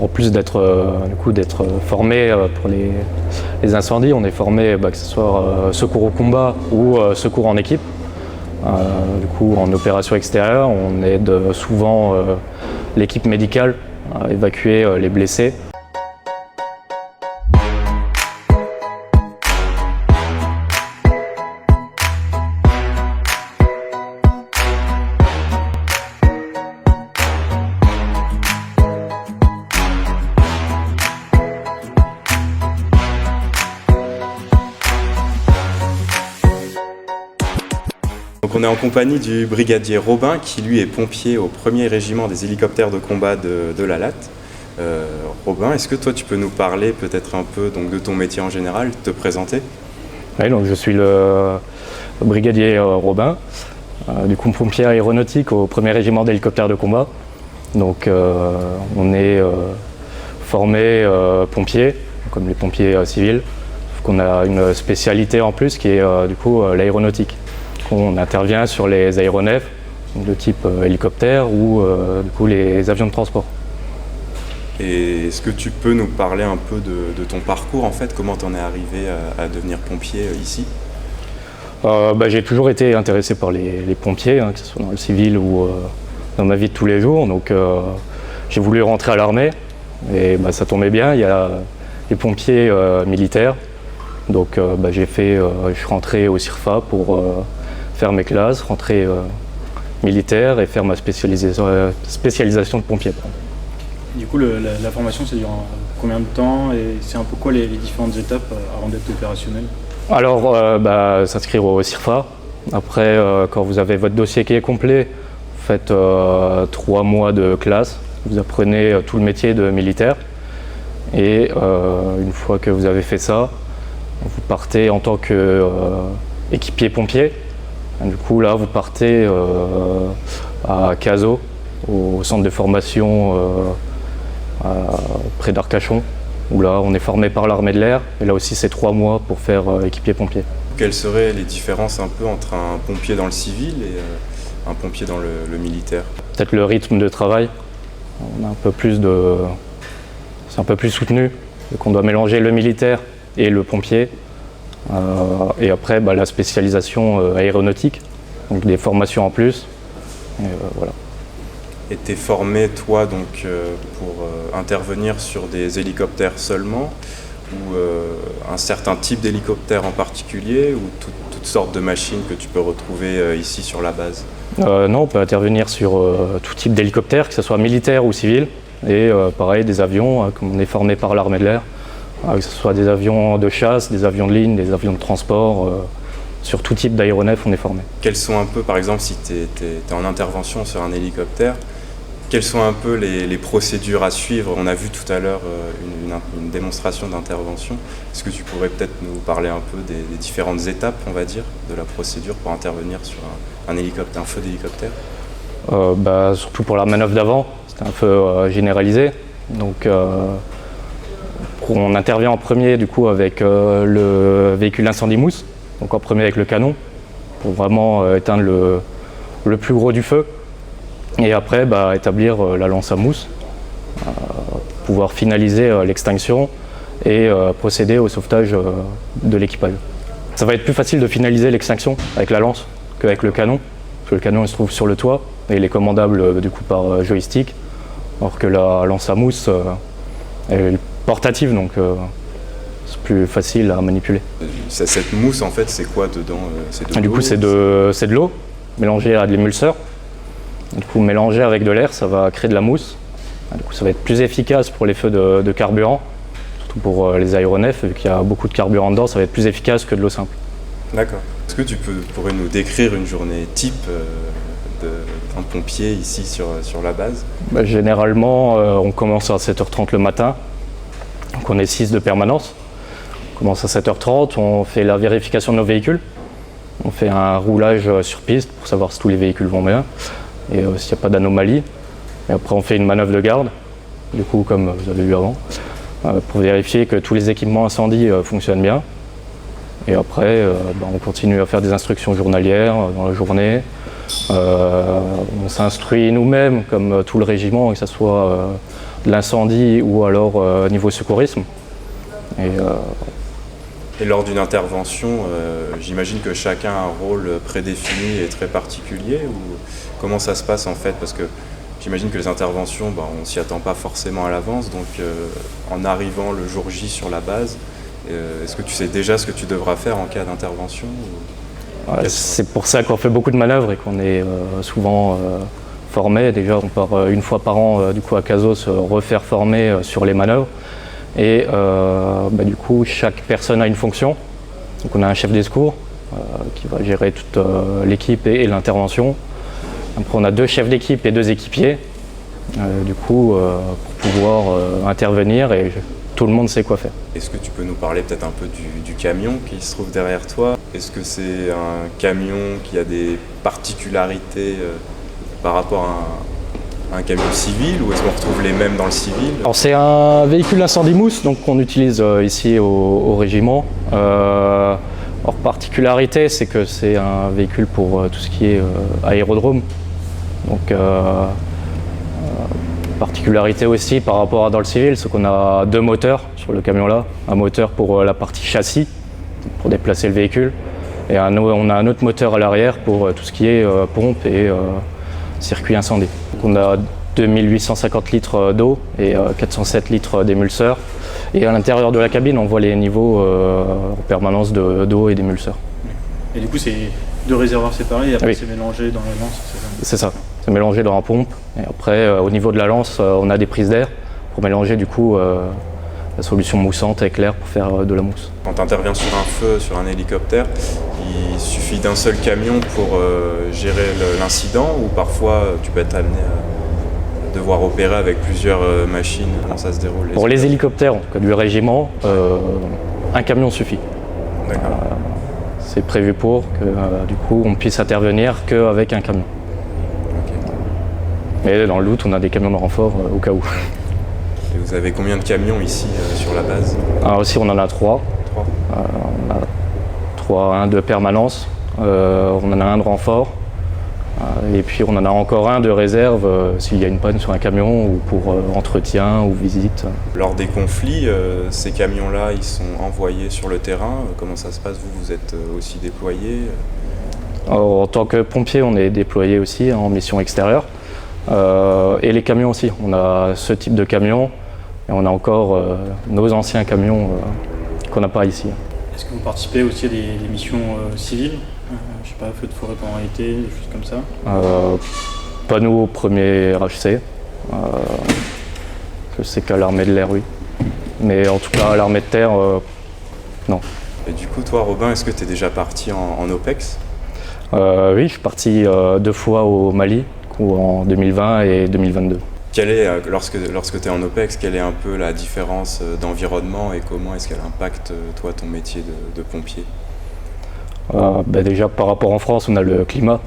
En plus d'être formé pour les incendies, on est formé que ce soit secours au combat ou secours en équipe. Du coup, en opération extérieure, on aide souvent l'équipe médicale à évacuer les blessés. Donc on est en compagnie du brigadier Robin qui lui est pompier au 1er régiment des hélicoptères de combat de la Latte. Robin, est-ce que toi tu peux nous parler peut-être un peu donc, de ton métier en général, te présenter? Oui, donc je suis le brigadier Robin, du coup pompier aéronautique au 1er régiment d'hélicoptères de combat. Donc on est formé pompier, comme les pompiers civils, sauf qu'on a une spécialité en plus qui est du coup l'aéronautique. On intervient sur les aéronefs de type hélicoptère ou du coup les avions de transport. Et est-ce que tu peux nous parler un peu de ton parcours en fait, comment tu en es arrivé à devenir pompier ici? J'ai toujours été intéressé par les pompiers, que ce soit dans le civil ou dans ma vie de tous les jours. Donc j'ai voulu rentrer à l'armée et ça tombait bien, il y a les pompiers militaires. Donc je suis rentré au CIRFA pour faire mes classes, rentrer militaire et faire ma spécialisation de pompier. Du coup, la formation, ça dure combien de temps et c'est un peu quoi les différentes étapes avant d'être opérationnel? Alors, s'inscrire au CIRFA. Après, quand vous avez votre dossier qui est complet, vous faites 3 mois de classe. Vous apprenez tout le métier de militaire. Et une fois que vous avez fait ça, vous partez en tant qu'équipier pompier. Du coup, là, vous partez à Cazaux, au centre de formation près d'Arcachon, où là, on est formé par l'armée de l'air. Et là aussi, c'est 3 mois pour faire équipier pompier. Quelles seraient les différences un peu entre un pompier dans le civil et un pompier dans le militaire? Peut-être le rythme de travail. On a c'est un peu plus soutenu, donc on doit mélanger le militaire et le pompier. Et après, la spécialisation aéronautique, donc des formations en plus. Et, voilà. Et tu es formé, toi, donc, pour intervenir sur des hélicoptères seulement, ou un certain type d'hélicoptère en particulier, ou toutes sortes de machines que tu peux retrouver ici sur la base? Non, on peut intervenir sur tout type d'hélicoptère, que ce soit militaire ou civil. Et pareil, des avions, comme on est formé par l'armée de l'air. Que ce soit des avions de chasse, des avions de ligne, des avions de transport, sur tout type d'aéronef, on est formé. Quels sont un peu, par exemple, si tu es en intervention sur un hélicoptère, quelles sont un peu les procédures à suivre? On a vu tout à l'heure une démonstration d'intervention. Est-ce que tu pourrais peut-être nous parler un peu des différentes étapes, on va dire, de la procédure pour intervenir sur un hélicoptère, un feu d'hélicoptère? Surtout pour la manœuvre d'avant, c'est un feu généralisé. Donc, on intervient en premier du coup avec le véhicule incendie mousse, donc en premier avec le canon, pour vraiment éteindre le plus gros du feu. Et après établir la lance à mousse, pouvoir finaliser l'extinction et procéder au sauvetage de l'équipage. Ça va être plus facile de finaliser l'extinction avec la lance qu'avec le canon, parce que le canon il se trouve sur le toit et il est commandable du coup par joystick, alors que la lance à mousse elle est portative, donc c'est plus facile à manipuler. Cette mousse, en fait, c'est quoi dedans? Du coup, c'est de l'eau mélangée à de l'émulseur. Du coup, mélangée avec de l'air, ça va créer de la mousse. Du coup, ça va être plus efficace pour les feux de carburant, surtout pour les aéronefs, vu qu'il y a beaucoup de carburant dedans, ça va être plus efficace que de l'eau simple. D'accord. Est-ce que tu pourrais nous décrire une journée type d'un pompier ici sur la base? Généralement, on commence à 7h30 le matin. Donc on est 6 de permanence. On commence à 7h30, on fait la vérification de nos véhicules. On fait un roulage sur piste pour savoir si tous les véhicules vont bien et s'il n'y a pas d'anomalie. Et après on fait une manœuvre de garde, du coup comme vous avez vu avant, pour vérifier que tous les équipements incendie fonctionnent bien. Et après on continue à faire des instructions journalières dans la journée. On s'instruit nous-mêmes, comme tout le régiment, que ce soit de l'incendie ou alors niveau secourisme. Et lors d'une intervention, j'imagine que chacun a un rôle prédéfini et très particulier, ou comment ça se passe en fait? Parce que j'imagine que les interventions, on ne s'y attend pas forcément à l'avance, donc en arrivant le jour J sur la base, est-ce que tu sais déjà ce que tu devras faire en cas d'intervention? C'est pour ça qu'on fait beaucoup de manœuvres et qu'on est souvent formé. Déjà, on part une fois par an du coup à Cazaux se refaire former sur les manœuvres. Et du coup, chaque personne a une fonction. Donc on a un chef des secours qui va gérer toute l'équipe et l'intervention. Après, on a 2 chefs d'équipe et 2 équipiers, pour pouvoir intervenir, et tout le monde sait quoi faire. Est-ce que tu peux nous parler peut-être un peu du camion qui se trouve derrière toi? Est-ce que c'est un camion qui a des particularités par rapport à un camion civil, ou est-ce qu'on retrouve les mêmes dans le civil? Alors c'est un véhicule incendie mousse, donc qu'on utilise ici au régiment. Leur particularité, c'est que c'est un véhicule pour tout ce qui est aérodrome. Donc particularité aussi par rapport à dans le civil, c'est qu'on a 2 moteurs sur le camion là. Un moteur pour la partie châssis, pour déplacer le véhicule, et on a un autre moteur à l'arrière pour tout ce qui est pompe et circuit incendie. Donc on a 2850 litres d'eau et 407 litres d'émulseur. Et à l'intérieur de la cabine, on voit les niveaux en permanence d'eau et d'émulseur. Et du coup, c'est 2 réservoirs séparés et après oui. C'est mélangé dans la lance? C'est ça, c'est mélangé dans la pompe. Et après, au niveau de la lance, on a des prises d'air pour mélanger du coup la solution moussante avec l'air pour faire de la mousse. Quand tu interviens sur un feu, sur un hélicoptère, il suffit d'un seul camion pour gérer l'incident, ou parfois tu peux être amené à devoir opérer avec plusieurs machines? Comment ça se déroule? Pour les hélicoptères, en tout cas du régiment, un camion suffit. D'accord. C'est prévu pour que du coup on puisse intervenir qu'avec un camion. Okay. Mais dans le loot, on a des camions de renfort au cas où. Et vous avez combien de camions ici sur la base? Alors aussi, on en a 3. 3. On a 3, un de permanence, on en a un de renfort, et puis on en a encore un de réserve s'il y a une panne sur un camion ou pour entretien ou visite. Lors des conflits, ces camions-là, ils sont envoyés sur le terrain. Comment ça se passe? Vous êtes aussi déployés? Alors, en tant que pompier, on est déployé aussi en mission extérieure. Et les camions aussi. On a ce type de camion et on a encore nos anciens camions qu'on n'a pas ici. Est-ce que vous participez aussi à des missions civiles? Je sais pas, feu de forêt pendant l'été, des choses comme ça? Pas nous au premier HC. Je sais qu'à l'armée de l'air, oui. Mais en tout cas, à l'armée de terre, non. Et du coup, toi, Robin, est-ce que tu es déjà parti en OPEX? Oui, je suis parti 2 fois au Mali, en 2020 et 2022. Lorsque tu es en OPEX, quelle est un peu la différence d'environnement et comment est-ce qu'elle impacte toi ton métier de pompier? Déjà par rapport en France, on a le climat.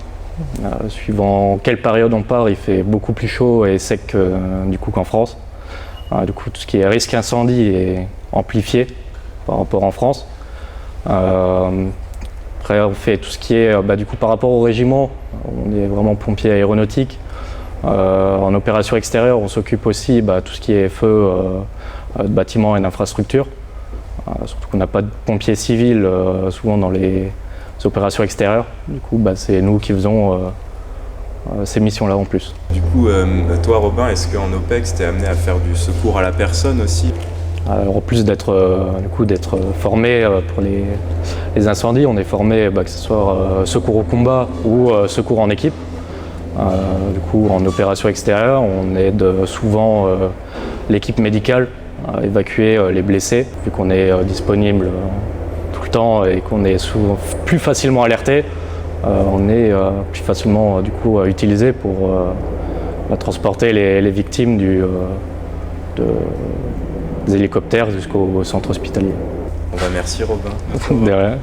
Suivant quelle période on part, il fait beaucoup plus chaud et sec du coup qu'en France. Du coup, tout ce qui est risque incendie est amplifié par rapport en France. Après, on fait tout ce qui est du coup par rapport au régiment, on est vraiment pompier aéronautique. En opération extérieure, on s'occupe aussi tout ce qui est feu de bâtiments et d'infrastructures. Surtout qu'on n'a pas de pompiers civils souvent dans les opérations extérieures. Du coup, c'est nous qui faisons ces missions-là en plus. Du coup, toi Robin, est-ce qu'en OPEX, tu es amené à faire du secours à la personne aussi? Alors, en plus d'être formé pour les incendies, on est formé que ce soit secours au combat ou secours en équipe. Du coup, en opération extérieure, on aide souvent l'équipe médicale à évacuer les blessés, vu qu'on est disponible tout le temps et qu'on est souvent plus facilement alerté. On est plus facilement utilisé pour transporter les victimes des hélicoptères jusqu'au centre hospitalier. Merci Robin. De rien.